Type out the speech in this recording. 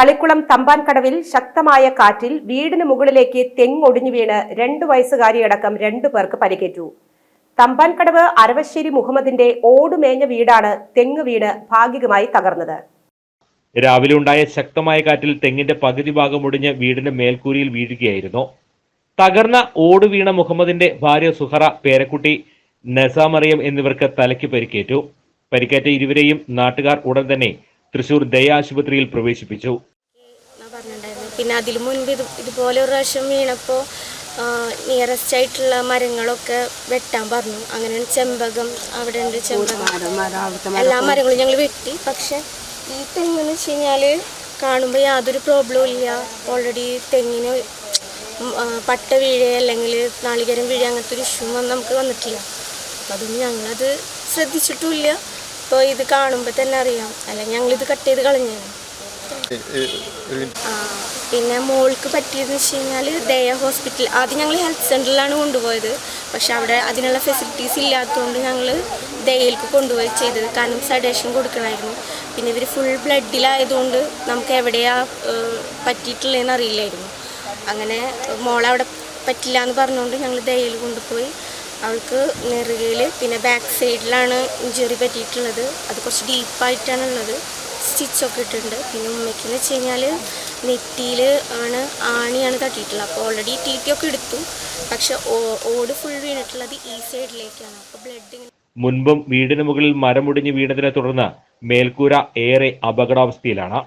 തളിക്കുളം തമ്പാൻകടവിൽ ശക്തമായ കാറ്റിൽ വീടിന് മുകളിലേക്ക് തെങ്ങൊടിഞ്ഞു വീണ് 2 വയസ്സുകാരിയടക്കം 2 പേർക്ക് പരിക്കേറ്റു. തമ്പാൻകടവ് അരവശ്ശേരി മുഹമ്മദിന്റെ ഓടുമേഞ്ഞ വീടാണ് തെങ്ങ് വീണ് ഭാഗികമായി തകർന്നത്. രാവിലെ ഉണ്ടായ ശക്തമായ കാറ്റിൽ തെങ്ങിന്റെ പകുതി ഭാഗം ഒടിഞ്ഞ് വീടിന്റെ മേൽക്കൂരയിൽ വീഴുകയായിരുന്നു. തകർന്ന ഓട് വീണ മുഹമ്മദിന്റെ ഭാര്യ സുഹറ, പേരക്കുട്ടി നസാമറിയം എന്നിവർക്ക് തലയ്ക്ക് പരിക്കേറ്റു. പരിക്കേറ്റ ഇരുവരെയും നാട്ടുകാർ ഉടൻ തന്നെ തൃശൂർ ദയ ആശുപത്രിയിൽ പ്രവേശിപ്പിച്ചു. പിന്നെ അതിനു മുൻപ് ഇതുപോലെ ഒരു പ്രാവശ്യം വീണപ്പോൾ നിയറസ്റ്റ് ആയിട്ടുള്ള മരങ്ങളൊക്കെ വെട്ടാൻ പറഞ്ഞു. അങ്ങനെ ചെമ്പകം അവിടെ ഉണ്ട്, ചെമ്പകം എല്ലാ മരങ്ങളും ഞങ്ങൾ വെട്ടി. പക്ഷെ ഈ തെങ്ങെന്ന് വെച്ച് കഴിഞ്ഞാൽ കാണുമ്പോൾ യാതൊരു പ്രോബ്ലവും ഇല്ല. ഓൾറെഡി തെങ്ങിന് പട്ട വീഴ അല്ലെങ്കിൽ നാളികേരം വീഴ അങ്ങനത്തെ ഒരു ഇഷ്യൂ നമുക്ക് വന്നിട്ടില്ല. അപ്പം അതൊന്നും ഞങ്ങളത് ശ്രദ്ധിച്ചിട്ടുമില്ല. ഇപ്പോൾ ഇത് കാണുമ്പോൾ തന്നെ അറിയാം, അല്ലെങ്കിൽ ഞങ്ങളിത് കട്ട് ചെയ്ത് കളഞ്ഞാണ്. പിന്നെ മോൾക്ക് പറ്റിയതെന്ന് വെച്ച് കഴിഞ്ഞാൽ ദയ ഹോസ്പിറ്റൽ, ആദ്യം ഞങ്ങൾ ഹെൽത്ത് സെൻ്ററിലാണ് കൊണ്ടുപോയത്. പക്ഷെ അവിടെ അതിനുള്ള ഫെസിലിറ്റീസ് ഇല്ലാത്തതുകൊണ്ട് ഞങ്ങൾ ദയയിലേക്ക് കൊണ്ടുപോയി ചെയ്തത്. കാരണം സഡേഷൻ കൊടുക്കണമായിരുന്നു. പിന്നെ ഇവർ ഫുൾ ബ്ലഡിലായതുകൊണ്ട് നമുക്ക് എവിടെയാണ് പറ്റിയിട്ടുള്ളതെന്ന് അറിയില്ലായിരുന്നു. അങ്ങനെ മോളവിടെ പറ്റില്ല എന്ന് പറഞ്ഞുകൊണ്ട് ഞങ്ങൾ ദയയിൽ കൊണ്ടുപോയി. അവൾക്ക് നെറുകയിൽ പിന്നെ ബാക്ക് സൈഡിലാണ് ഇഞ്ചുറി പറ്റിയിട്ടുള്ളത്. അത് കുറച്ച് ഡീപ്പായിട്ടാണുള്ളത്. സ്റ്റിച്ചൊക്കെ ഇട്ടിട്ടുണ്ട്. പിന്നെ ഉമ്മയ്ക്കെന്ന് വെച്ച് കഴിഞ്ഞാൽ നെറ്റിയിൽ ആണിയാണ് തട്ടിയിട്ടുള്ളത്. അപ്പോൾ ഓൾറെഡി TT ഒക്കെ എടുത്തു. പക്ഷെ ഓട് ഫുൾ വീണിട്ടുള്ളത് ഈ സൈഡിലേക്കാണ്. അപ്പോൾ ബ്ലഡ് മുൻപും വീടിന് മുകളിൽ മരമുടിഞ്ഞ് വീണതിനെ തുടർന്ന് മേൽക്കൂര ഏറെ അപകടാവസ്ഥയിലാണ്.